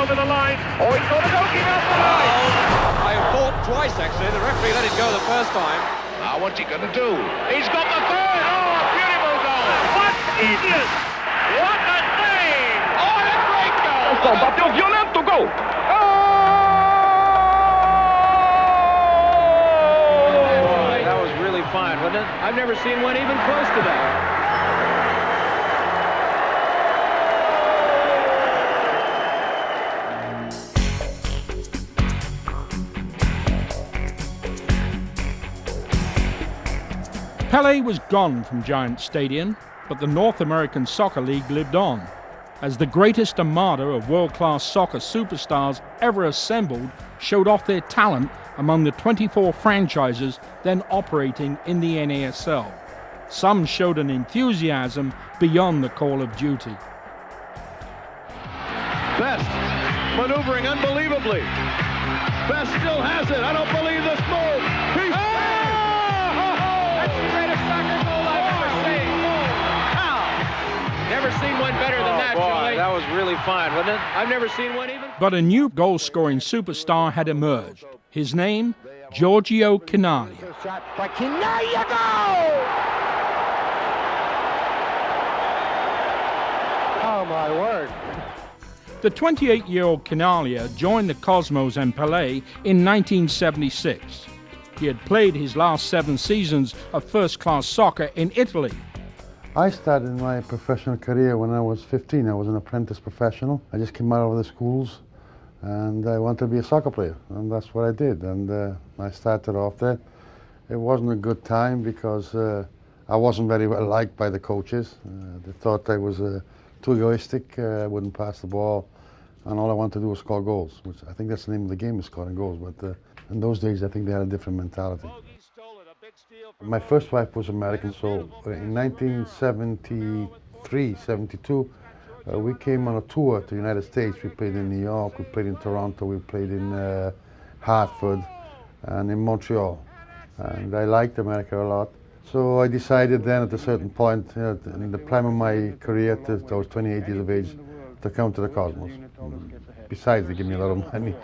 Over the line. Oh, he's got it open up the line. I thought twice, actually. The referee let it go the first time. Now, what's he going to do? He's got the third. Oh, beautiful goal. What genius. What a save. Oh, a great goal. Combateu violento, gol. Oh! That was really fine, wasn't it? I've never seen one even close to that. Pelé was gone from Giant Stadium, but the North American Soccer League lived on, as the greatest armada of world-class soccer superstars ever assembled showed off their talent among the 24 franchises then operating in the NASL. Some showed an enthusiasm beyond the call of duty. Best maneuvering unbelievably. Best still has it. I don't believe this move. Never seen one better than that, Charlie. That was really fine, wasn't it? I've never seen one even. But a new goal-scoring superstar had emerged. His name, Giorgio Chinaglia. Shot by Chinaglia, goal! Oh, my word. The 28-year-old Chinaglia joined the Cosmos and Pelé in 1976. He had played his last 7 seasons of first-class soccer in Italy. I started my professional career when I was 15. I was an apprentice professional. I just came out of the schools and I wanted to be a soccer player, and that's what I did. And I started off there. It wasn't a good time because I wasn't very well liked by the coaches. They thought I was too egoistic, I wouldn't pass the ball, and all I wanted to do was score goals, which I think that's the name of the game, is scoring goals. But in those days, I think they had a different mentality. My first wife was American, so in 1973, 72, we came on a tour to the United States. We played in New York, we played in Toronto, we played in Hartford and in Montreal. And I liked America a lot. So I decided then at a certain point, in the prime of my career, I was 28 years of age, to come to the Cosmos. Besides, they give me a lot of money.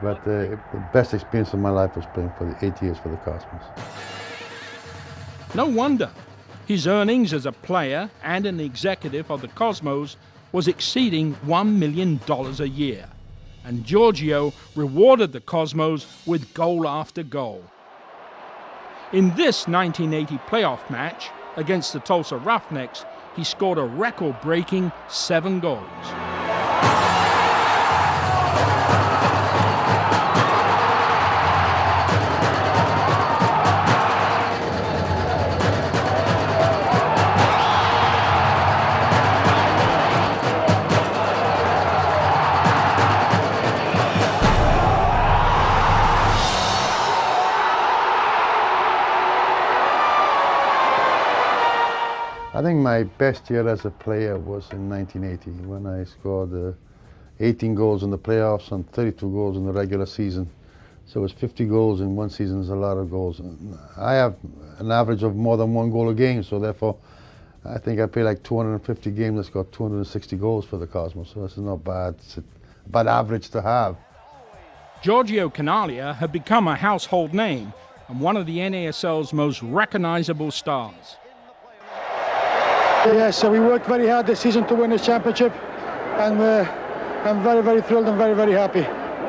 But the best experience of my life was playing for the 8 years for the Cosmos. No wonder. His earnings as a player and an executive of the Cosmos was exceeding $1 million a year. And Giorgio rewarded the Cosmos with goal after goal. In this 1980 playoff match against the Tulsa Roughnecks, he scored a record-breaking 7 goals. I think my best year as a player was in 1980 when I scored 18 goals in the playoffs and 32 goals in the regular season. So it was 50 goals in one season is a lot of goals. And I have an average of more than 1 goal a game, so therefore I think I played like 250 games. I scored 260 goals for the Cosmos, so that's not bad. It's a bad average to have. Giorgio Chinaglia had become a household name and one of the NASL's most recognizable stars. Yes, so we worked very hard this season to win this championship, and I'm very, very thrilled and very, very happy.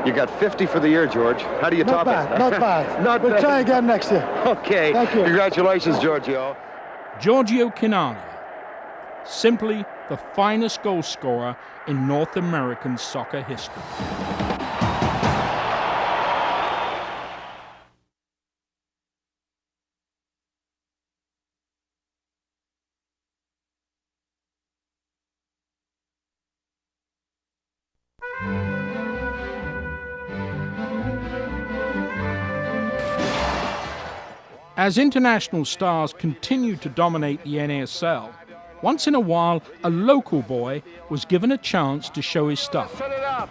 You got 50 for the year, George. How do you top it? Not bad. Not We'll bad. try again next year. Okay. Thank you. Congratulations, Giorgio. Giorgio Chinaglia, simply the finest goal scorer in North American soccer history. As international stars continued to dominate the NASL, once in a while a local boy was given a chance to show his stuff. Set it up.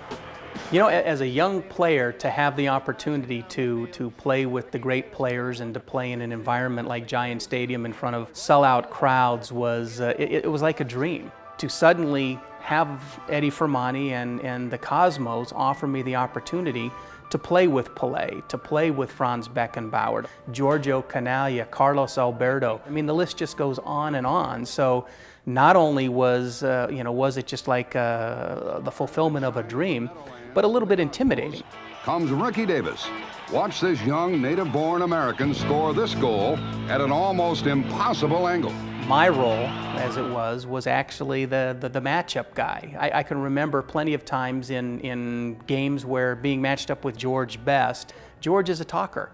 You know, as a young player, to have the opportunity to play with the great players and to play in an environment like Giant Stadium in front of sellout crowds was, it was like a dream. To suddenly have Eddie Fermani and the Cosmos offer me the opportunity to play with Pelé, to play with Franz Beckenbauer, Giorgio Canaglia, Carlos Alberto. I mean, the list just goes on and on. So not only was, was it just like the fulfillment of a dream, but a little bit intimidating. Comes Ricky Davis. Watch this young native-born American score this goal at an almost impossible angle. My role, as it was actually the matchup guy. I can remember plenty of times in games where being matched up with George Best, George is a talker.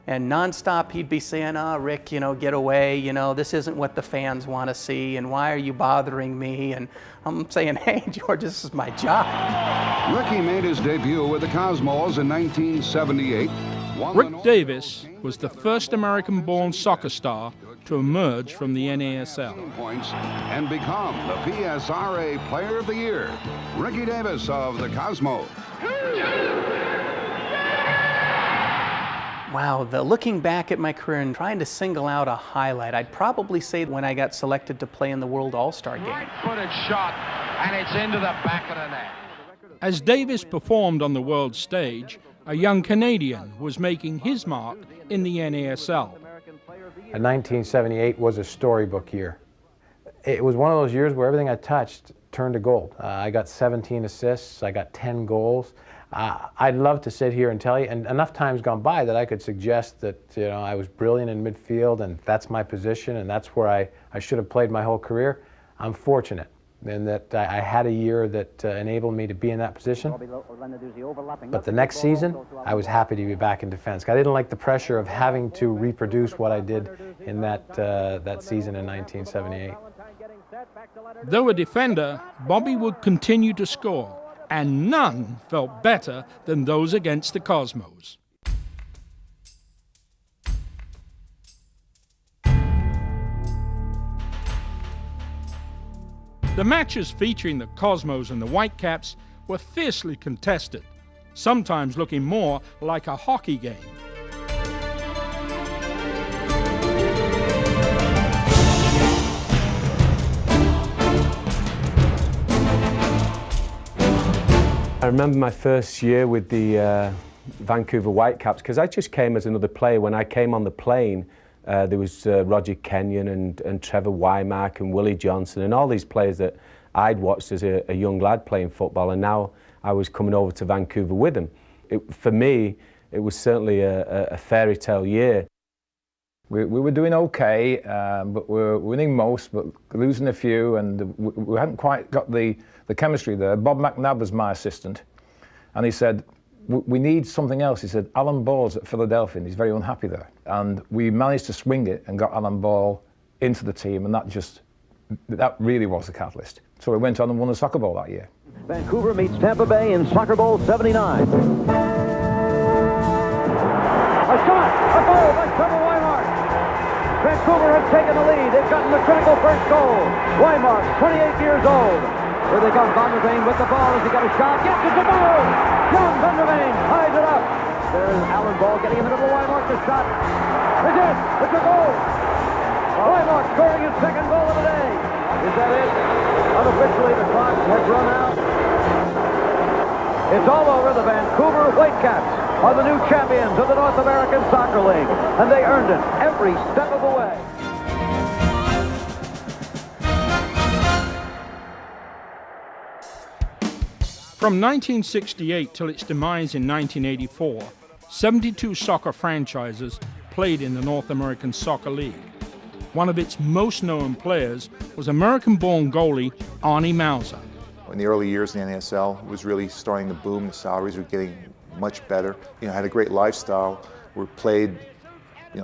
And nonstop he'd be saying, "Oh, Rick, get away, this isn't what the fans want to see, and why are you bothering me?" And I'm saying, "Hey, George, this is my job." Ricky made his debut with the Cosmos in 1978. Rick Davis was the first American-born soccer star to emerge from the NASL. Points and become the PSRA Player of the Year. Ricky Davis of the Cosmos. Wow, looking back at my career and trying to single out a highlight, I'd probably say when I got selected to play in the World All-Star game. Right-footed shot, and it's into the back of the net. As Davis performed on the world stage, a young Canadian was making his mark in the NASL. 1978 was a storybook year. It was one of those years where everything I touched turned to gold. I got 17 assists, I got 10 goals. I'd love to sit here and tell you, and enough time's gone by that I could suggest that I was brilliant in midfield and that's my position and that's where I should have played my whole career. I'm fortunate in that I had a year that enabled me to be in that position. But the next season, I was happy to be back in defense. I didn't like the pressure of having to reproduce what I did in that season in 1978. Though a defender, Bobby would continue to score, and none felt better than those against the Cosmos. The matches featuring the Cosmos and the Whitecaps were fiercely contested, sometimes looking more like a hockey game. I remember my first year with the Vancouver Whitecaps, because I just came as another player. When I came on the plane, there was Roger Kenyon and Trevor Wymark and Willie Johnson and all these players that I'd watched as a young lad playing football, and now I was coming over to Vancouver with them. For me, it was certainly a fairy tale year. We were doing okay, but we were winning most, but losing a few, and we hadn't quite got the chemistry there. Bob McNabb was my assistant, and he said, "We need something else." He said, "Alan Ball's at Philadelphia, and he's very unhappy there." And we managed to swing it and got Alan Ball into the team, and that really was the catalyst. So we went on and won the Soccer Bowl that year. Vancouver meets Tampa Bay in Soccer Bowl 79. A shot! A goal by Trevor Wymark! Vancouver has taken the lead. They've gotten the critical first goal. Wymark, 28 years old. Here they come, Van der Veen with the ball. Has he got a shot? Yes, it's a goal! John Van der Veen ties it up. There's Alan Ball getting in the middle of Wymark. The shot is in. It's a goal. Wymark scoring his second goal of the day. Is that it? Unofficially, the clock has run out. It's all over. The Vancouver Whitecaps are the new champions of the North American Soccer League, and they earned it every step of the way. From 1968 till its demise in 1984, 72 soccer franchises played in the North American Soccer League. One of its most known players was American-born goalie Arnie Mauser. In the early years in the NASL, it was really starting to boom. The salaries were getting much better. Had a great lifestyle. We played,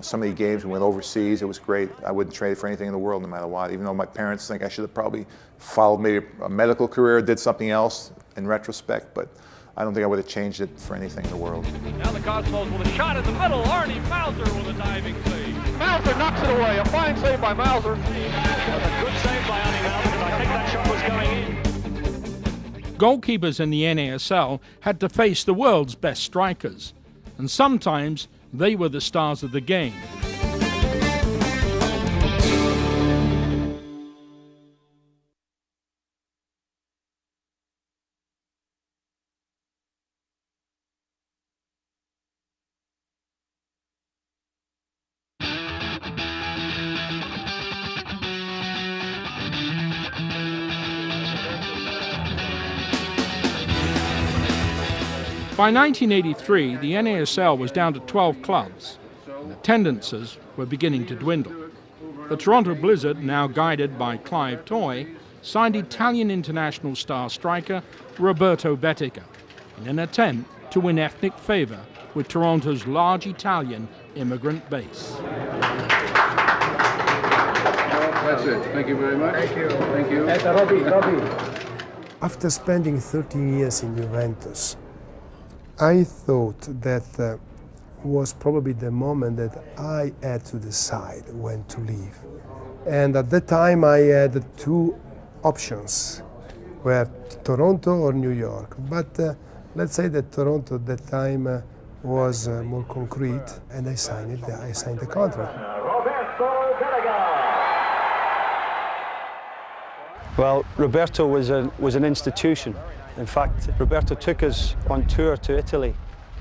so many games. We went overseas. It was great. I wouldn't trade it for anything in the world, no matter what. Even though my parents think I should have probably followed maybe a medical career, did something else in retrospect, but I don't think I would have changed it for anything in the world. Now the Cosmos with a shot in the middle. Arnie Mauser with a diving save. Mauser knocks it away. A fine save by Mauser. A good save by Arnie Mauser, because I think that shot was going in. Goalkeepers in the NASL had to face the world's best strikers, and sometimes they were the stars of the game. By 1983, the NASL was down to 12 clubs, and attendances were beginning to dwindle. The Toronto Blizzard, now guided by Clive Toye, signed Italian international star striker Roberto Bettiga in an attempt to win ethnic favour with Toronto's large Italian immigrant base. That's it. Thank you very much. Thank you. Thank you. After spending 13 years in Juventus, I thought that was probably the moment that I had to decide when to leave. And at that time I had two options, were Toronto or New York. But let's say that Toronto at that time was more concrete, and I signed the contract. Well, Roberto was an institution. In fact, Roberto took us on tour to Italy.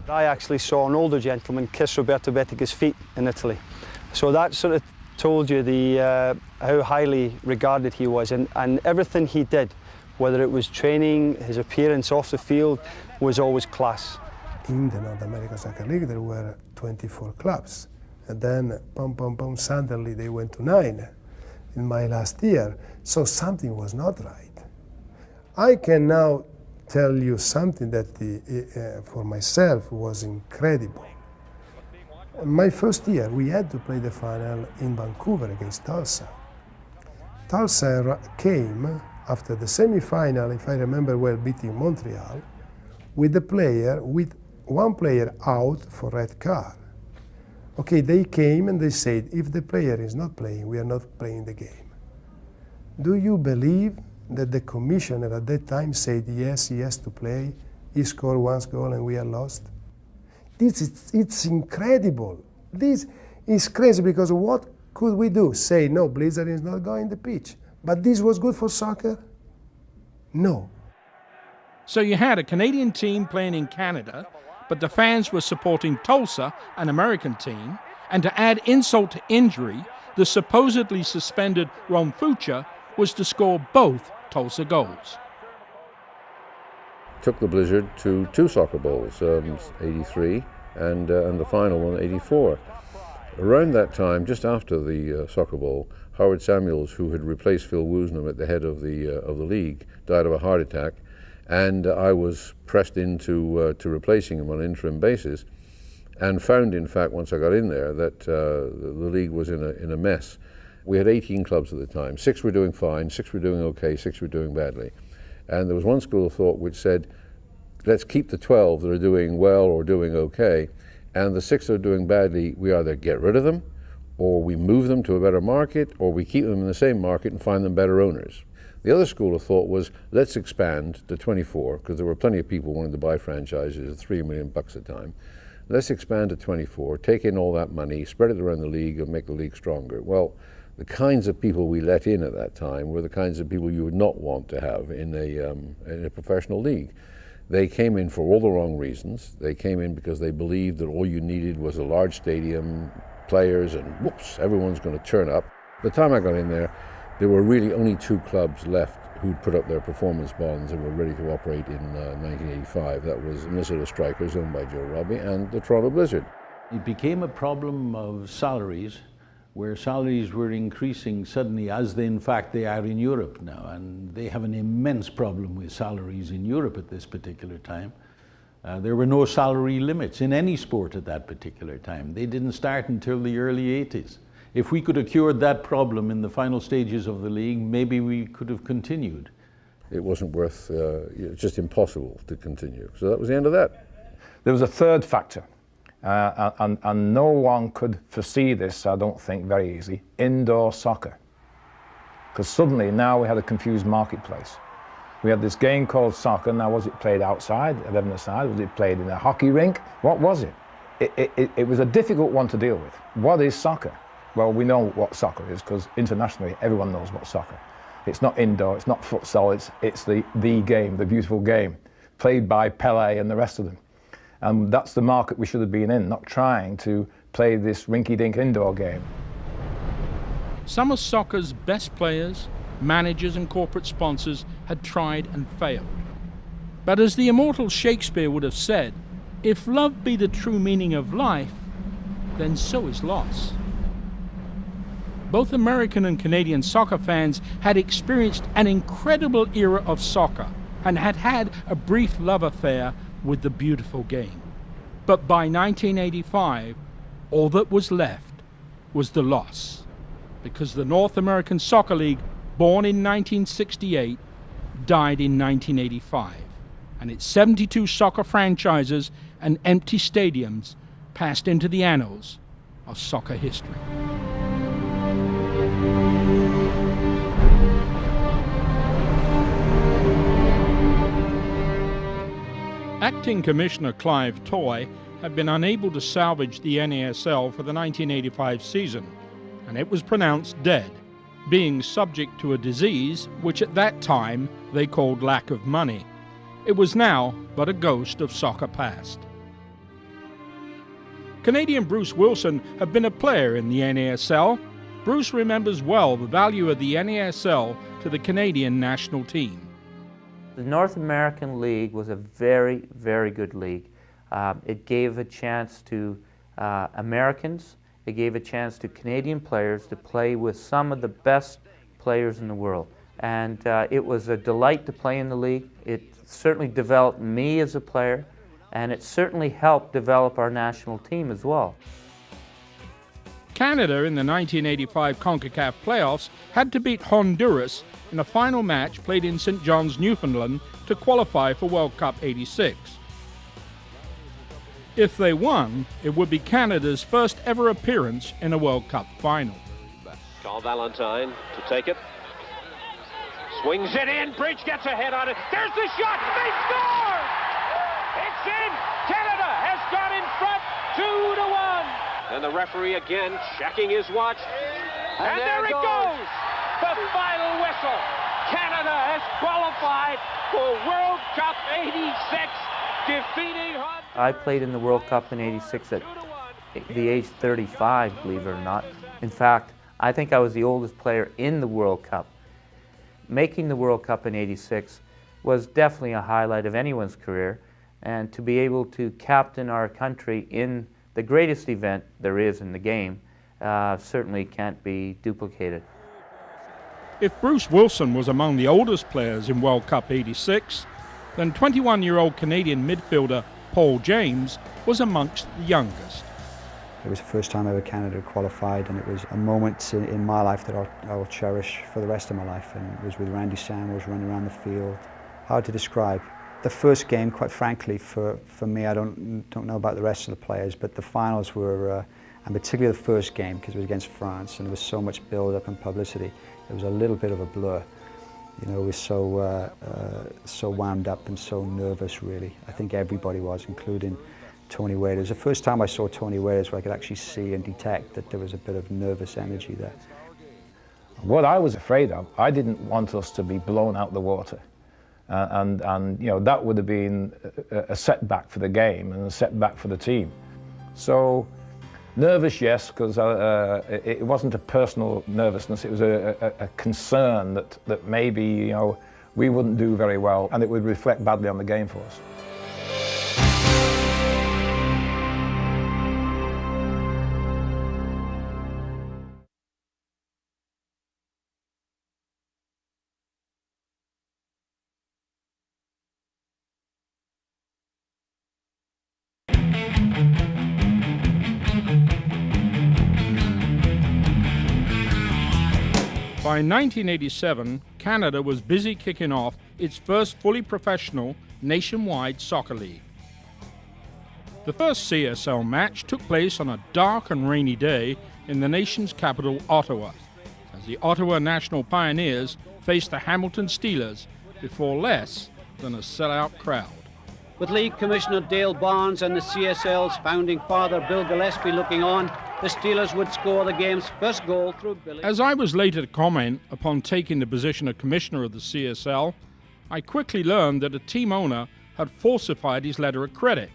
I actually saw an older gentleman kiss Roberto Bettiga's feet in Italy. So that sort of told you how highly regarded he was, and everything he did, whether it was training, his appearance off the field, was always class. In the North American Soccer League there were 24 clubs, and then suddenly they went to 9 in my last year, so something was not right. I can now tell you something that for myself was incredible. My first year we had to play the final in Vancouver against Tulsa. Tulsa came after the semi-final, if I remember well, beating Montreal, with one player out for red card. Okay, they came and they said, if the player is not playing, we are not playing the game. Do you believe that the commissioner at that time said, yes, he has to play, he scored one goal and we are lost? It's incredible. This is crazy, because what could we do? Say, no, Blizzard is not going the pitch. But this was good for soccer? No. So you had a Canadian team playing in Canada, but the fans were supporting Tulsa, an American team, and to add insult to injury, the supposedly suspended Ron Fucha was to score both Tulsa goals. Took the Blizzard to 2 soccer bowls, 83 and the final one, 84. Around that time, just after the soccer bowl, Howard Samuels, who had replaced Phil Woosnam at the head of the league, died of a heart attack, and I was pressed into replacing him on an interim basis, and found, in fact, once I got in there, that the league was in a mess. We had 18 clubs at the time. 6 were doing fine, 6 were doing okay, 6 were doing badly. And there was one school of thought which said, let's keep the 12 that are doing well or doing okay, and the 6 that are doing badly, we either get rid of them, or we move them to a better market, or we keep them in the same market and find them better owners. The other school of thought was, let's expand to 24, because there were plenty of people wanting to buy franchises at $3 million a time. Let's expand to 24, take in all that money, spread it around the league, and make the league stronger. Well, the kinds of people we let in at that time were the kinds of people you would not want to have in a professional league. They came in for all the wrong reasons. They came in because they believed that all you needed was a large stadium, players, and whoops, everyone's going to turn up. By the time I got in there were really only 2 clubs left who'd put up their performance bonds and were ready to operate in 1985. That was Minnesota Strikers, owned by Joe Robbie, and the Toronto Blizzard. It became a problem of salaries, where salaries were increasing suddenly, as they, in fact they are in Europe now, and they have an immense problem with salaries in Europe at this particular time. There were no salary limits in any sport at that particular time. They didn't start until the early 80s. If we could have cured that problem in the final stages of the league, maybe we could have continued. It wasn't worth, it's just impossible to continue. So that was the end of that. There was a third factor. And no one could foresee this, I don't think, very easily: indoor soccer. Because suddenly now we had a confused marketplace. We had this game called soccer. Now, was it played outside, 11-a-side? Was it played in a hockey rink? What was it? It was a difficult one to deal with. What is soccer? Well, we know what soccer is because internationally everyone knows what soccer. It's not indoor, it's not futsal, it's the game, the beautiful game, played by Pelé and the rest of them. And that's the market we should have been in, not trying to play this rinky-dink indoor game. Some of soccer's best players, managers and corporate sponsors had tried and failed. But as the immortal Shakespeare would have said, if love be the true meaning of life, then so is loss. Both American and Canadian soccer fans had experienced an incredible era of soccer and had had a brief love affair with the beautiful game. But by 1985, all that was left was the loss, because the North American Soccer League, born in 1968, died in 1985, and its 72 soccer franchises and empty stadiums passed into the annals of soccer history. Acting Commissioner Clive Toy had been unable to salvage the NASL for the 1985 season, and it was pronounced dead, being subject to a disease which at that time they called lack of money. It was now but a ghost of soccer past. Canadian Bruce Wilson had been a player in the NASL. Bruce remembers well the value of the NASL to the Canadian national team. The North American League was a very, very good league. It gave a chance to Americans, it gave a chance to Canadian players to play with some of the best players in the world. And it was a delight to play in the league. It certainly developed me as a player, and it certainly helped develop our national team as well. Canada in the 1985 CONCACAF playoffs had to beat Honduras in a final match played in St. John's, Newfoundland to qualify for World Cup '86. If they won, it would be Canada's first ever appearance in a World Cup final. Carl Valentine to take it. Swings it in, Bridge gets ahead on it. There's the shot, they score! It's in! Canada has got in front, 2-1. And the referee again checking his watch. And there it goes! The final whistle. Canada has qualified for World Cup '86, defeating Honduras. I played in the World Cup in '86 at the age 35, believe it or not. In fact, I think I was the oldest player in the World Cup. Making the World Cup in '86 was definitely a highlight of anyone's career, and to be able to captain our country in the greatest event there is in the game certainly can't be duplicated. If Bruce Wilson was among the oldest players in World Cup '86, then 21-year-old Canadian midfielder Paul James was amongst the youngest. It was the first time ever Canada qualified, and it was a moment in my life that I'll cherish for the rest of my life. And it was with Randy Samuels running around the field. Hard to describe. The first game, quite frankly, for me, I don't know about the rest of the players, but the finals were, and particularly the first game, because it was against France, and there was so much build-up and publicity. It was a little bit of a blur. You know, it was so wound up and so nervous, really. I think everybody was, including Tony Wade. It was the first time I saw Tony Wade where I could actually see and detect that there was a bit of nervous energy there. What I was afraid of, I didn't want us to be blown out the water. And you know, that would have been a setback for the game and a setback for the team. So, nervous, yes, because it wasn't a personal nervousness, it was a concern that maybe, you know, we wouldn't do very well and it would reflect badly on the game for us. By 1987, Canada was busy kicking off its first fully professional nationwide soccer league. The first CSL match took place on a dark and rainy day in the nation's capital, Ottawa, as the Ottawa National Pioneers faced the Hamilton Steelers before less than a sellout crowd. With League Commissioner Dale Barnes and the CSL's founding father Bill Gillespie looking on, the Steelers would score the game's first goal through Billy. As I was later to comment upon taking the position of commissioner of the CSL, I quickly learned that a team owner had falsified his letter of credit.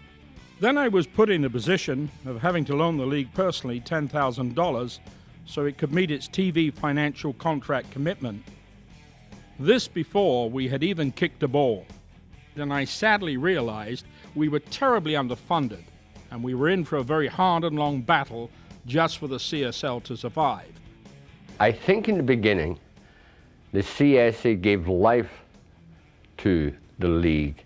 Then I was put in the position of having to loan the league personally $10,000 so it could meet its TV financial contract commitment. This before we had even kicked a ball. Then I sadly realized we were terribly underfunded and we were in for a very hard and long battle just for the CSL to survive. I think in the beginning, the CSA gave life to the league.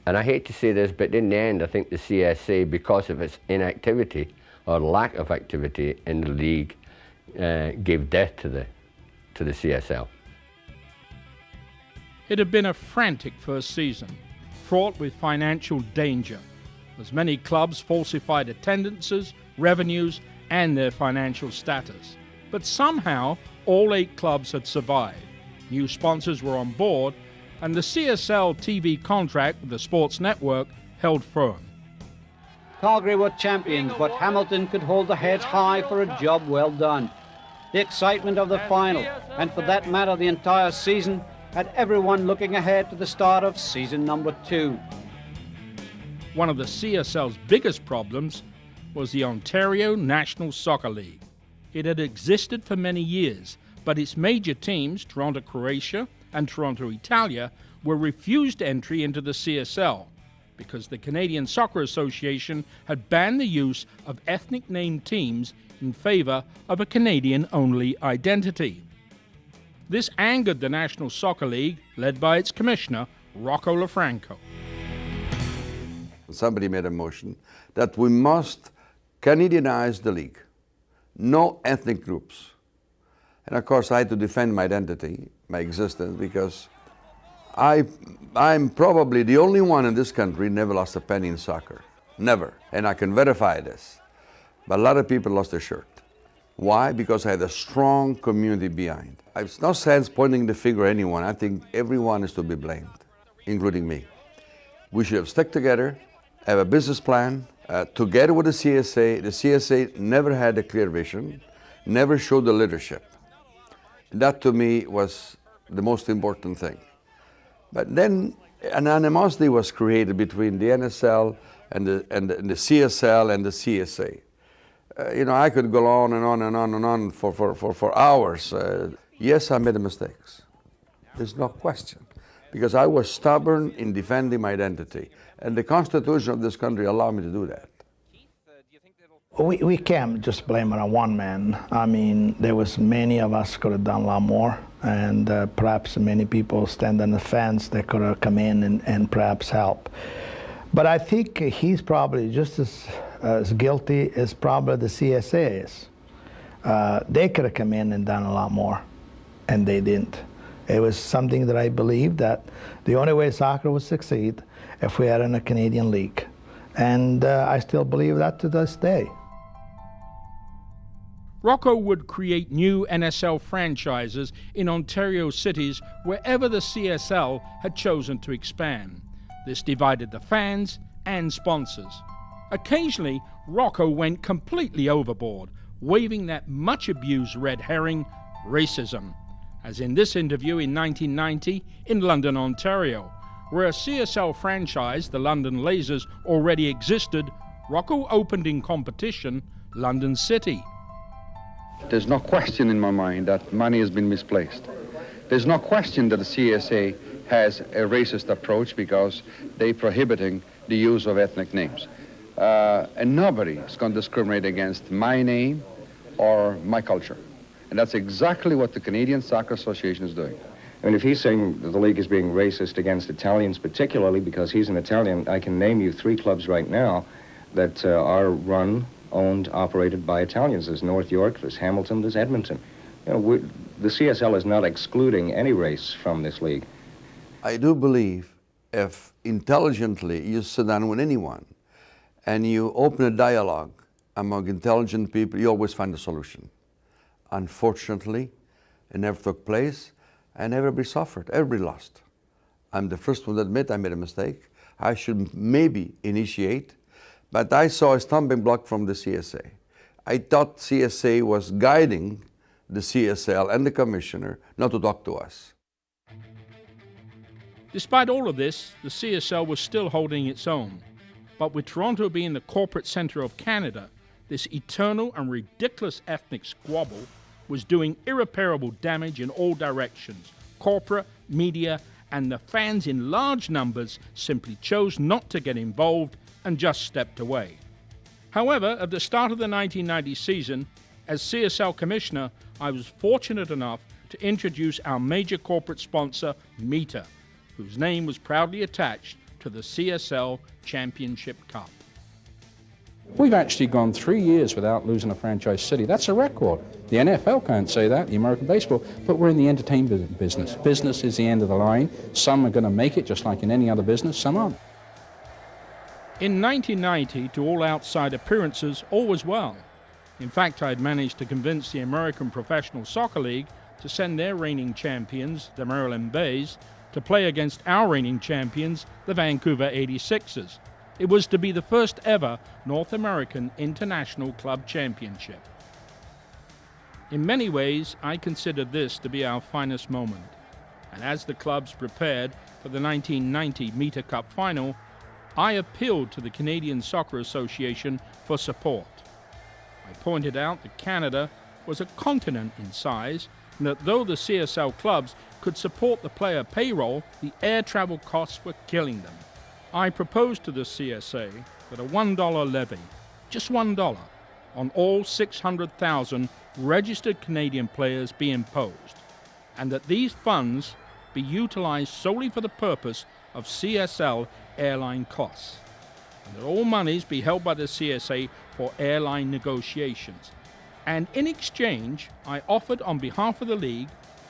And I hate to say this, but in the end, I think the CSA, because of its inactivity or lack of activity in the league, gave death to the CSL. It had been a frantic first season, fraught with financial danger, as many clubs falsified attendances, revenues, and their financial status. But somehow, all 8 clubs had survived. New sponsors were on board, and the CSL TV contract with the Sports Network held firm. Calgary were champions, but Hamilton could hold their heads high for a job well done. The excitement of the final, and for that matter the entire season, had everyone looking ahead to the start of season number 2. One of the CSL's biggest problems was the Ontario National Soccer League. It had existed for many years, but its major teams, Toronto Croatia and Toronto Italia, were refused entry into the CSL because the Canadian Soccer Association had banned the use of ethnic named teams in favor of a Canadian-only identity. This angered the National Soccer League, led by its commissioner, Rocco LaFranco. Somebody made a motion that we must Canadianize the league. No ethnic groups. And of course I had to defend my identity, my existence, because I'm probably the only one in this country who never lost a penny in soccer. Never. And I can verify this. But a lot of people lost their shirt. Why? Because I had a strong community behind. It's no sense pointing the finger at anyone. I think everyone is to be blamed, including me. We should have stuck together, have a business plan, together with the CSA. The CSA never had a clear vision, never showed the leadership. That to me was the most important thing. But then an animosity was created between the NSL and the CSL and the CSA. You know, I could go on and on and on and on for hours. Yes, I made mistakes. There's no question. Because I was stubborn in defending my identity. And the Constitution of this country allowed me to do that. We can't just blame it on one man. I mean, there was many of us could have done a lot more. And perhaps many people stand on the fence that could have come in and perhaps help. But I think he's probably just as guilty as probably the CSA is. They could have come in and done a lot more, and they didn't. It was something that I believed that the only way soccer would succeed if we had in a Canadian league. And I still believe that to this day. Rocco would create new NSL franchises in Ontario cities wherever the CSL had chosen to expand. This divided the fans and sponsors. Occasionally, Rocco went completely overboard, waving that much-abused red herring, racism, as in this interview in 1990 in London, Ontario, where a CSL franchise, the London Lasers, already existed. Rocco opened in competition London City. There's no question in my mind that money has been misplaced. There's no question that the CSA has a racist approach because they're prohibiting the use of ethnic names. And nobody is going to discriminate against my name or my culture. And that's exactly what the Canadian Soccer Association is doing. I mean, if he's saying that the league is being racist against Italians, particularly because he's an Italian, I can name you 3 clubs right now that are run, owned, operated by Italians. There's North York, there's Hamilton, there's Edmonton. You know, the CSL is not excluding any race from this league. I do believe if intelligently you sit down with anyone and you open a dialogue among intelligent people, you always find a solution. Unfortunately, it never took place and everybody suffered, everybody lost. I'm the first one to admit I made a mistake. I should maybe initiate, but I saw a stumbling block from the CSA. I thought CSA was guiding the CSL and the commissioner not to talk to us. Despite all of this, the CSL was still holding its own. But with Toronto being the corporate centre of Canada, this eternal and ridiculous ethnic squabble was doing irreparable damage in all directions. Corporate, media, and the fans in large numbers simply chose not to get involved and just stepped away. However, at the start of the 1990 season, as CSL Commissioner, I was fortunate enough to introduce our major corporate sponsor, Meta, whose name was proudly attached to the CSL Championship Cup. We've actually gone 3 years without losing a franchise city. That's a record. The NFL can't say that, the American baseball, but we're in the entertainment business. Business is the end of the line. Some are going to make it just like in any other business, some aren't. In 1990, to all outside appearances, all was well. In fact, I'd managed to convince the American Professional Soccer League to send their reigning champions, the Maryland Bays, to play against our reigning champions, the Vancouver 86ers. It was to be the first ever North American International Club Championship. In many ways, I consider this to be our finest moment. And as the clubs prepared for the 1990 Meta Cup final, I appealed to the Canadian Soccer Association for support. I pointed out that Canada was a continent in size, and that though the CSL clubs could support the player payroll, the air travel costs were killing them. I proposed to the CSA that a $1 levy, just $1, on all 600,000 registered Canadian players be imposed, and that these funds be utilized solely for the purpose of CSL airline costs, and that all monies be held by the CSA for airline negotiations. And in exchange, I offered on behalf of the league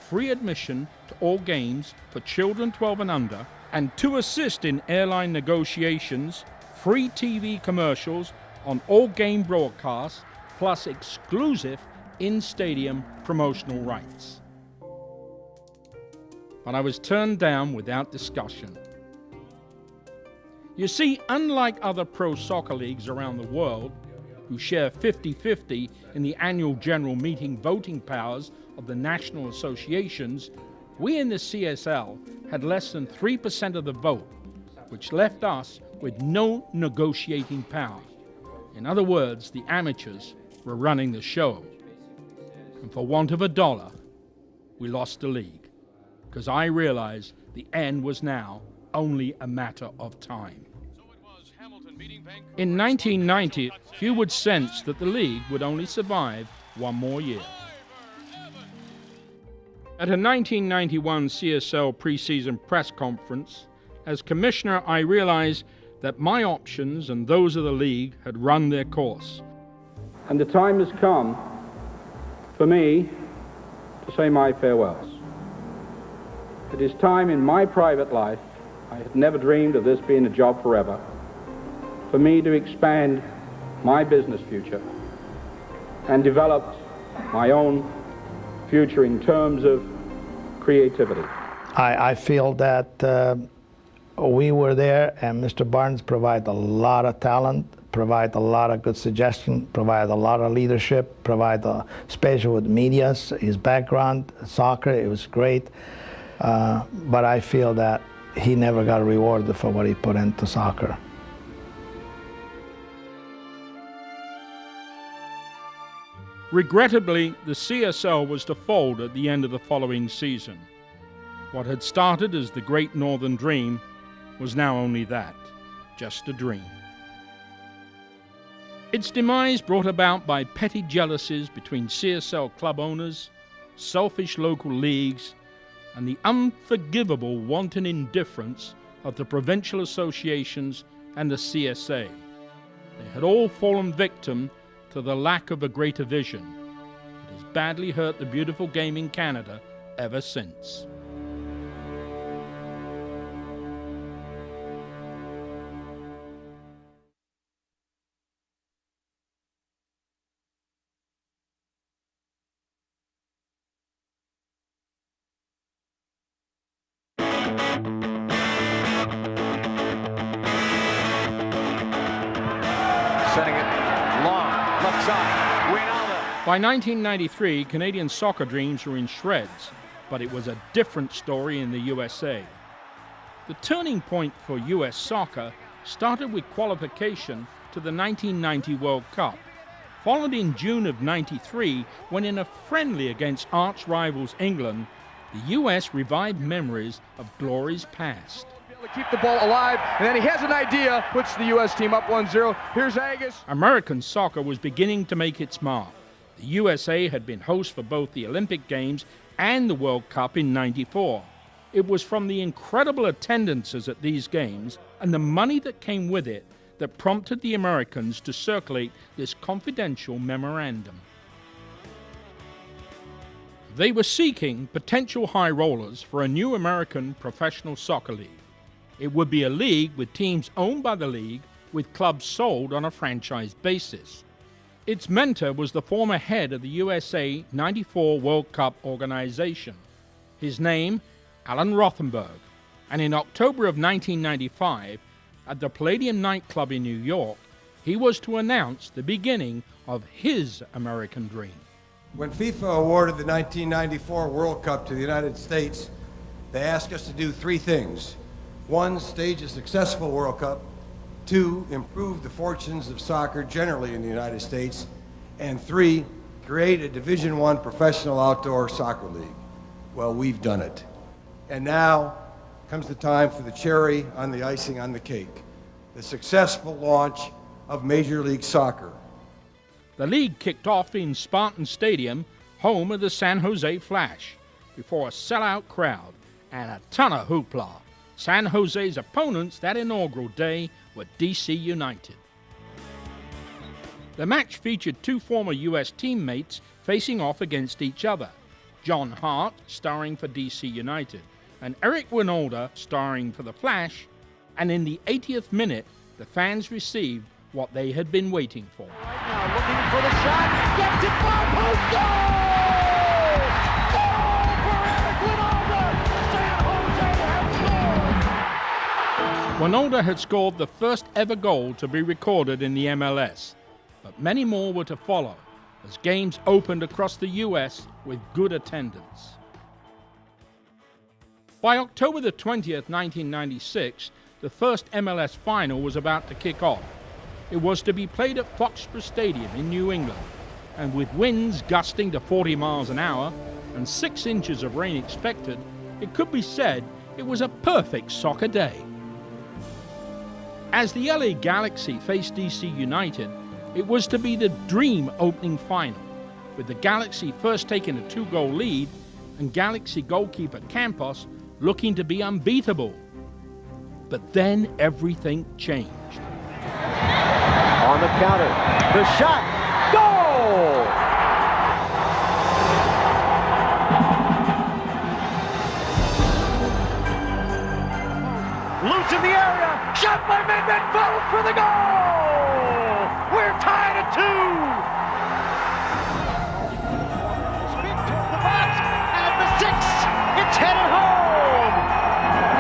free admission to all games for children 12 and under, and to assist in airline negotiations, free TV commercials on all game broadcasts, plus exclusive in-stadium promotional rights. But I was turned down without discussion. You see, unlike other pro soccer leagues around the world, who share 50-50 in the annual general meeting voting powers of the national associations, we in the CSL had less than 3% of the vote, which left us with no negotiating power. In other words, the amateurs were running the show. And for want of a dollar, we lost the league, because I realized the end was now only a matter of time. In 1990, few would sense that the league would only survive one more year. At a 1991 CSL preseason press conference, as commissioner, I realized that my options and those of the league had run their course. And the time has come for me to say my farewells. It is time in my private life, I had never dreamed of this being a job forever, for me to expand my business future and develop my own future in terms of creativity. I feel that we were there, and Mr. Barnes provided a lot of talent, provided a lot of good suggestions, provided a lot of leadership, provided, especially with media, his background, soccer, it was great. But I feel that he never got rewarded for what he put into soccer. Regrettably, the CSL was to fold at the end of the following season. What had started as the Great Northern Dream was now only that, just a dream. Its demise brought about by petty jealousies between CSL club owners, selfish local leagues, and the unforgivable wanton indifference of the provincial associations and the CSA. They had all fallen victim to the lack of a greater vision. It has badly hurt the beautiful game in Canada ever since. By 1993, Canadian soccer dreams were in shreds, but it was a different story in the USA. The turning point for US soccer started with qualification to the 1990 World Cup, followed in June of '93 when in a friendly against arch rivals England, the US revived memories of glories past. To keep the ball alive, and then he has an idea, puts the U.S. team up 1-0. Here's Agus. American soccer was beginning to make its mark. The USA had been host for both the Olympic Games and the World Cup in '94. It was from the incredible attendances at these games and the money that came with it that prompted the Americans to circulate this confidential memorandum. They were seeking potential high rollers for a new American professional soccer league. It would be a league with teams owned by the league, with clubs sold on a franchise basis. Its mentor was the former head of the USA '94 World Cup organization. His name, Alan Rothenberg. And in October of 1995, at the Palladium nightclub in New York, he was to announce the beginning of his American dream. When FIFA awarded the 1994 World Cup to the United States, they asked us to do three things. One, stage a successful World Cup. Two, improve the fortunes of soccer generally in the United States. And three, create a Division I professional outdoor soccer league. Well, we've done it. And now comes the time for the cherry on the icing on the cake, the successful launch of Major League Soccer. The league kicked off in Spartan Stadium, home of the San Jose Flash, before a sellout crowd and a ton of hoopla. San Jose's opponents that inaugural day were DC United. The match featured two former U.S. teammates facing off against each other. John Hart, starring for DC United, and Eric Wynalda, starring for the Flash, and in the 80th minute, the fans received what they had been waiting for. Right now, looking for the shot, gets it, far post, goal! Goal for Eric Wynalda! San Jose has scored! Wynalda had scored the first ever goal to be recorded in the MLS, but many more were to follow as games opened across the U.S. with good attendance. By October the 20th, 1996, the first MLS final was about to kick off. It was to be played at Foxborough Stadium in New England, and with winds gusting to 40 miles an hour and 6 inches of rain expected, it could be said it was a perfect soccer day. As the LA Galaxy faced DC United, it was to be the dream opening final, with the Galaxy first taking a 2-goal lead and Galaxy goalkeeper Campos looking to be unbeatable. But then everything changed. On the counter, the shot, goal! Loose in the area, shot by Medved, fell for the goal! We're tied at 2! Spin toward the box, and the 6, it's headed home!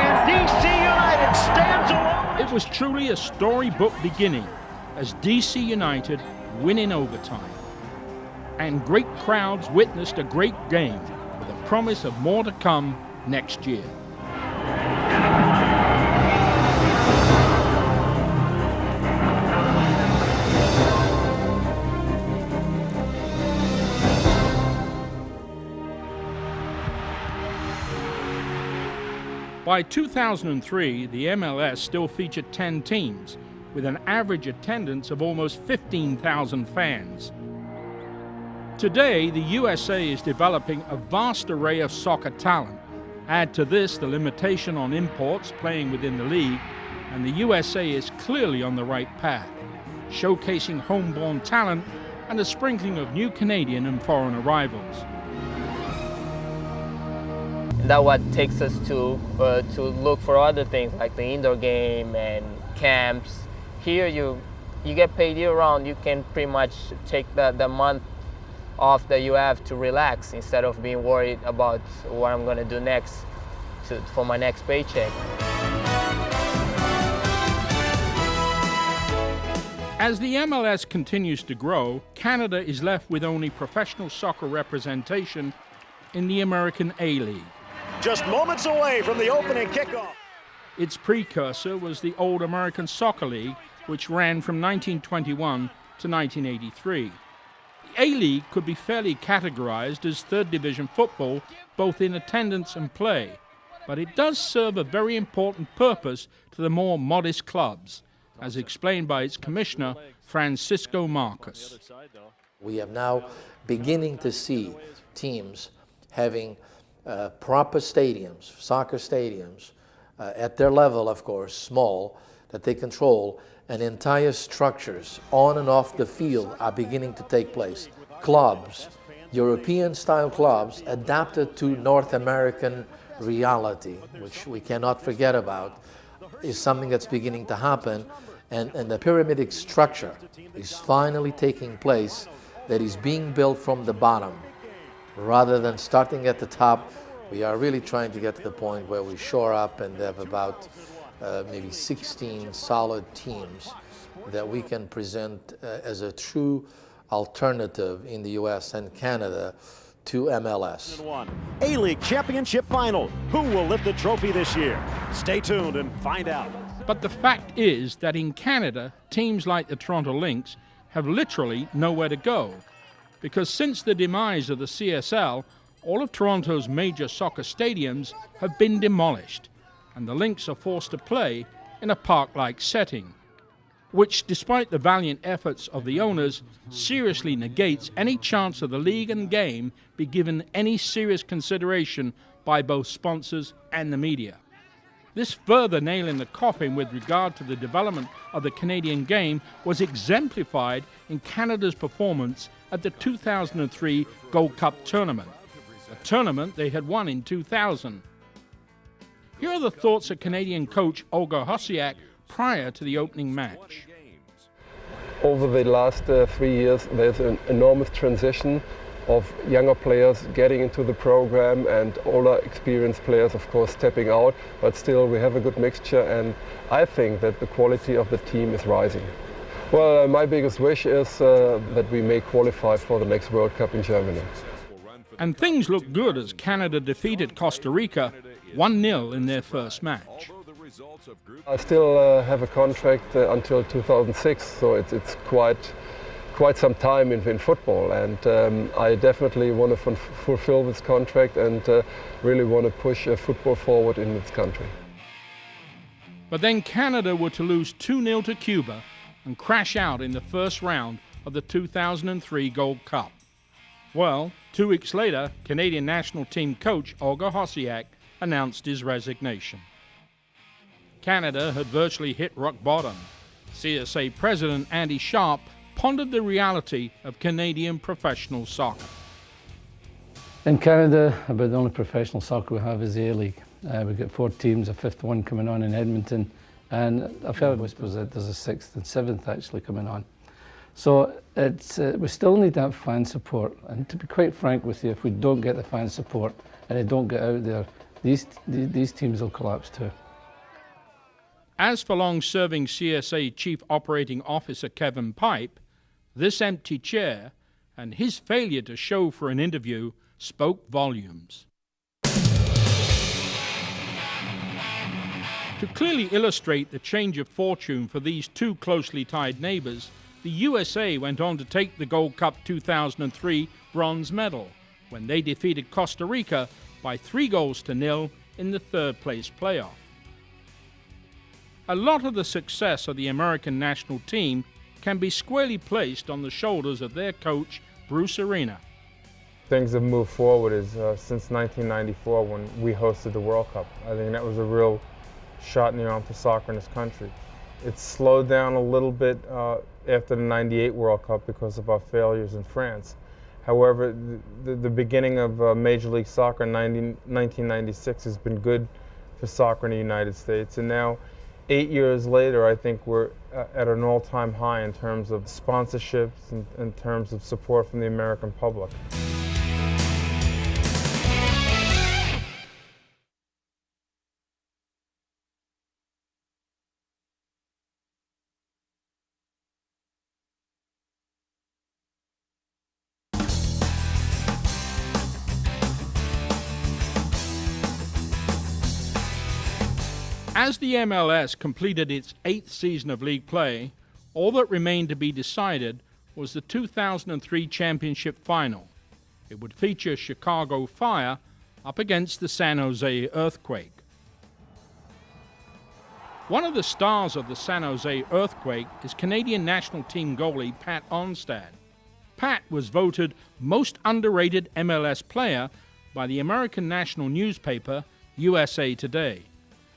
And DC United stands alone. It was truly a storybook beginning as DC United win in overtime. And great crowds witnessed a great game with a promise of more to come next year. By 2003, the MLS still featured 10 teams, with an average attendance of almost 15,000 fans. Today, the USA is developing a vast array of soccer talent. Add to this the limitation on imports playing within the league, and the USA is clearly on the right path, showcasing homeborn talent and a sprinkling of new Canadian and foreign arrivals. That's what takes us to look for other things like the indoor game and camps. Here you get paid year-round. You can pretty much take the month off that you have to relax instead of being worried about what I'm going to do next for my next paycheck. As the MLS continues to grow, Canada is left with only professional soccer representation in the American A-League. Just moments away from the opening kickoff. Its precursor was the old American Soccer League, which ran from 1921 to 1983. The A-League could be fairly categorized as third division football, both in attendance and play, but it does serve a very important purpose to the more modest clubs, as explained by its commissioner, Francisco Marcus. We are now beginning to see teams having proper stadiums, soccer stadiums, at their level, of course, small, that they control, and entire structures on and off the field are beginning to take place. Clubs, European-style clubs, adapted to North American reality, which we cannot forget about, is something that's beginning to happen, and the pyramidic structure is finally taking place, that is being built from the bottom. Rather than starting at the top, we are really trying to get to the point where we shore up and have about maybe 16 solid teams that we can present as a true alternative in the US and Canada to MLS. A-League Championship Final. Who will lift the trophy this year? Stay tuned and find out. But the fact is that in Canada, teams like the Toronto Lynx have literally nowhere to go, because since the demise of the CSL, all of Toronto's major soccer stadiums have been demolished, and the Lynx are forced to play in a park-like setting, which, despite the valiant efforts of the owners, seriously negates any chance of the league and game be given any serious consideration by both sponsors and the media. This further nail in the coffin with regard to the development of the Canadian game was exemplified in Canada's performance at the 2003 Gold Cup tournament, a tournament they had won in 2000. Here are the thoughts of Canadian coach Olga Hosiak prior to the opening match. Over the last 3 years, there's an enormous transition of younger players getting into the program and older experienced players, of course, stepping out, but still we have a good mixture, and I think that the quality of the team is rising. Well, my biggest wish is that we may qualify for the next World Cup in Germany. And things look good as Canada defeated Costa Rica 1-0 in their first match. I still have a contract until 2006, so it's quite some time in football, and I definitely want to fulfill this contract and really want to push football forward in this country. But then Canada were to lose 2-0 to Cuba and crash out in the first round of the 2003 Gold Cup. Well, 2 weeks later, Canadian national team coach Olga Hosiak announced his resignation. Canada had virtually hit rock bottom. CSA President Andy Sharp pondered the reality of Canadian professional soccer. In Canada, about the only professional soccer we have is the A-League. We've got 4 teams, a 5th one coming on in Edmonton, and I've heard whispers that there's a 6th and 7th actually coming on. So we still need to have fan support, and to be quite frank with you, if we don't get the fan support and they don't get out there, these teams will collapse too. As for long-serving CSA Chief Operating Officer Kevin Pipe, this empty chair and his failure to show for an interview spoke volumes. To clearly illustrate the change of fortune for these two closely tied neighbors, the USA went on to take the Gold Cup 2003 bronze medal when they defeated Costa Rica by 3-0 in the third-place playoff. A lot of the success of the American national team can be squarely placed on the shoulders of their coach, Bruce Arena. Things have moved forward since 1994 when we hosted the World Cup. I think that was a real shot in the arm for soccer in this country. It's slowed down a little bit after the '98 World Cup because of our failures in France. However, the beginning of Major League Soccer in 1996 has been good for soccer in the United States, and now 8 years later, I think we're at an all-time high in terms of sponsorships and in terms of support from the American public. As the MLS completed its 8th season of league play, all that remained to be decided was the 2003 championship final. It would feature Chicago Fire up against the San Jose Earthquake. One of the stars of the San Jose Earthquake is Canadian national team goalie Pat Onstad. Pat was voted most underrated MLS player by the American national newspaper USA Today.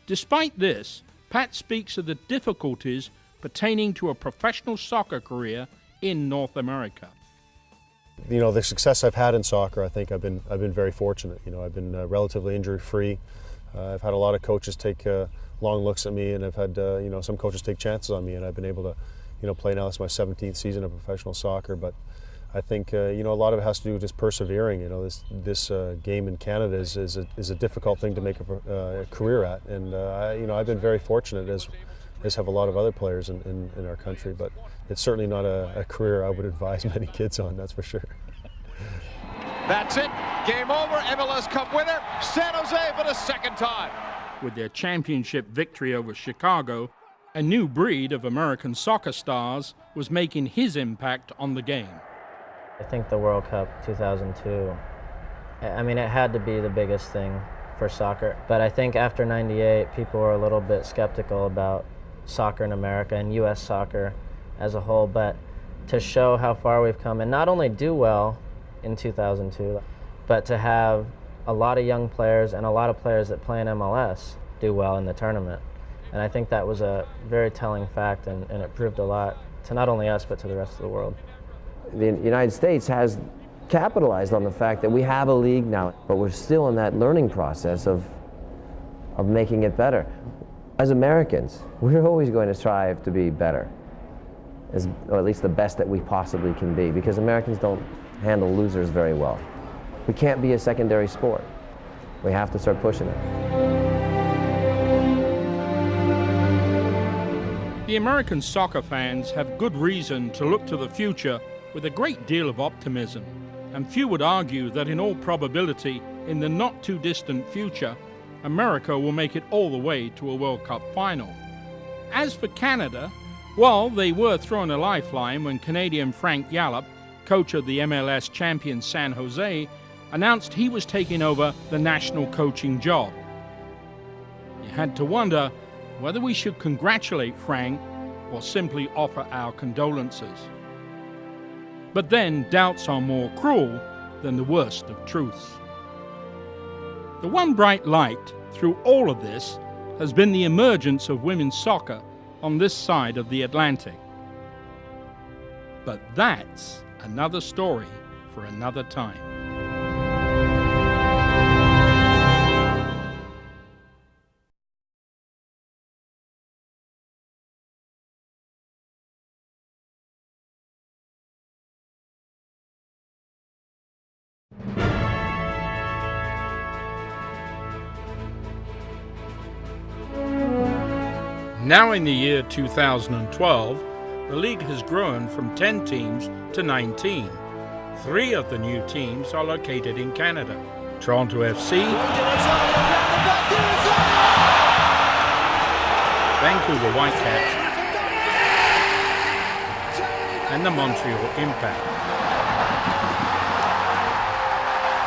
Despite this, Pat speaks of the difficulties pertaining to a professional soccer career in North America. You know, the success I've had in soccer, I think I've been very fortunate. You know, I've been relatively injury-free. I've had a lot of coaches take long looks at me, and I've had you know, some coaches take chances on me, and I've been able to, you know, play now. It's my 17th season of professional soccer, but I think you know, a lot of it has to do with just persevering. You know, this game in Canada is a difficult thing to make a career at, and you know, I've been very fortunate, as have a lot of other players in our country, but it's certainly not a career I would advise many kids on, that's for sure. That's it. Game over. MLS Cup winner, San Jose for the second time. With their championship victory over Chicago, a new breed of American soccer stars was making his impact on the game. I think the World Cup 2002, I mean, it had to be the biggest thing for soccer. But I think after '98, people were a little bit skeptical about soccer in America and U.S. soccer as a whole. But to show how far we've come and not only do well in 2002, but to have a lot of young players and a lot of players that play in MLS do well in the tournament. And I think that was a very telling fact, and it proved a lot to not only us, but to the rest of the world. The United States has capitalized on the fact that we have a league now, but we're still in that learning process of making it better. As Americans, we're always going to strive to be better, or at least the best that we possibly can be, because Americans don't handle losers very well. We can't be a secondary sport. We have to start pushing it. The American soccer fans have good reason to look to the future with a great deal of optimism, and few would argue that in all probability, in the not-too-distant future, America will make it all the way to a World Cup final. As for Canada, well, they were thrown a lifeline when Canadian Frank Yallop, coach of the MLS champion San Jose, announced he was taking over the national coaching job. You had to wonder whether we should congratulate Frank or simply offer our condolences. But then doubts are more cruel than the worst of truths. The one bright light through all of this has been the emergence of women's soccer on this side of the Atlantic. But that's another story for another time. Now in the year 2012, the league has grown from 10 teams to 19. 3 of the new teams are located in Canada: Toronto FC, Vancouver Whitecaps, and the Montreal Impact.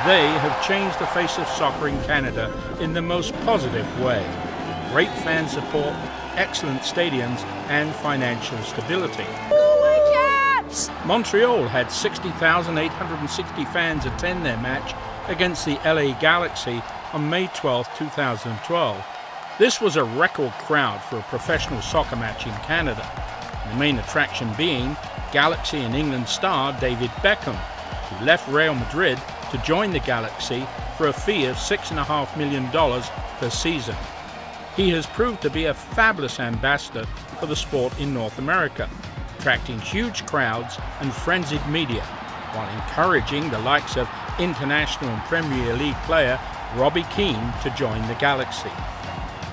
They have changed the face of soccer in Canada in the most positive way. Great fan support, excellent stadiums, and financial stability. Go Whitecaps! Montreal had 60,860 fans attend their match against the LA Galaxy on May 12, 2012. This was a record crowd for a professional soccer match in Canada. The main attraction being Galaxy and England star David Beckham, who left Real Madrid to join the Galaxy for a fee of $6.5 million per season. He has proved to be a fabulous ambassador for the sport in North America, attracting huge crowds and frenzied media, while encouraging the likes of international and Premier League player Robbie Keane to join the Galaxy.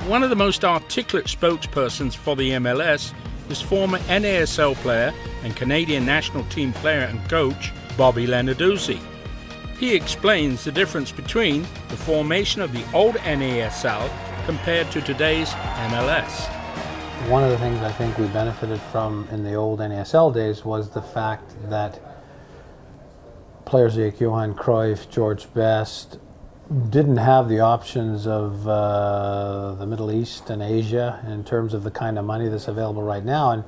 One of the most articulate spokespersons for the MLS is former NASL player and Canadian national team player and coach Bobby Lenarduzzi. He explains the difference between the formation of the old NASL compared to today's MLS. One of the things I think we benefited from in the old NASL days was the fact that players like Johan Cruyff, George Best, didn't have the options of the Middle East and Asia in terms of the kind of money that's available right now. And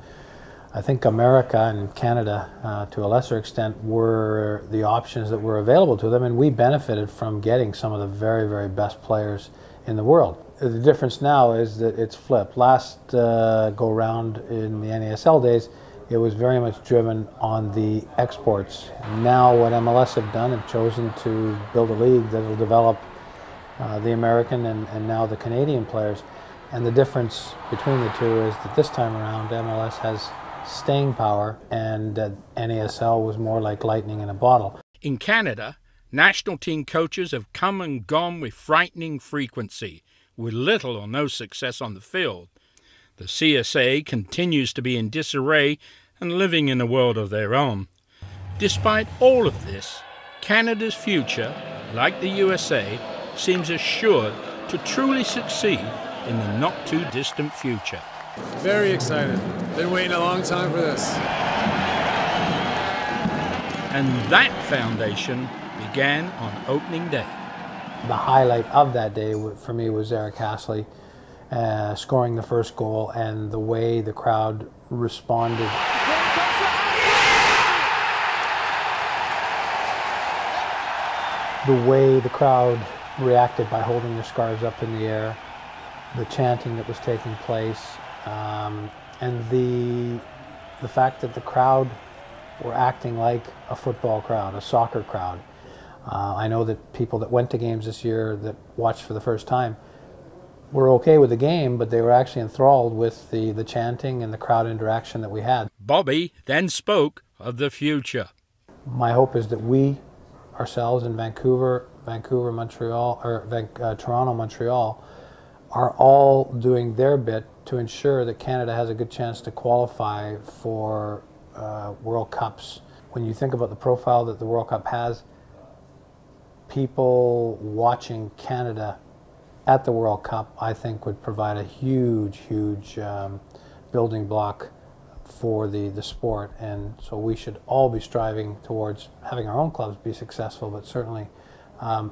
I think America and Canada, to a lesser extent, were the options that were available to them, and we benefited from getting some of the very, very best players in the world. The difference now is that it's flipped. Last go-round in the NASL days, it was very much driven on the exports. Now what MLS have done, have chosen to build a league that will develop the American and now the Canadian players. And the difference between the two is that this time around MLS has staying power and NASL was more like lightning in a bottle. In Canada, national team coaches have come and gone with frightening frequency, with little or no success on the field. The CSA continues to be in disarray and living in a world of their own. Despite all of this, Canada's future, like the USA, seems assured to truly succeed in the not-too-distant future. Very excited. Been waiting a long time for this. And that foundation began on opening day. The highlight of that day for me was Eric Hasley scoring the first goal and the way the crowd responded. The way the crowd reacted by holding their scarves up in the air, the chanting that was taking place, and the fact that the crowd were acting like a football crowd, a soccer crowd. I know that people that went to games this year that watched for the first time were okay with the game, but they were actually enthralled with the chanting and the crowd interaction that we had. Bobby then spoke of the future. My hope is that we, ourselves in Vancouver, Montreal, or Toronto, Montreal, are all doing their bit to ensure that Canada has a good chance to qualify for World Cups. When you think about the profile that the World Cup has, people watching Canada at the World Cup, I think, would provide a huge, huge building block for the sport. And so we should all be striving towards having our own clubs be successful, but certainly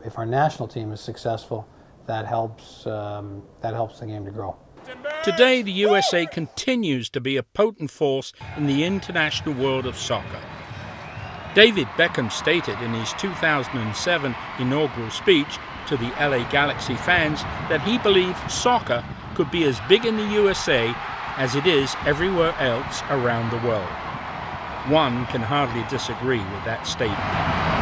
if our national team is successful, that helps the game to grow. Today, the USA continues to be a potent force in the international world of soccer. David Beckham stated in his 2007 inaugural speech to the LA Galaxy fans that he believed soccer could be as big in the USA as it is everywhere else around the world. One can hardly disagree with that statement.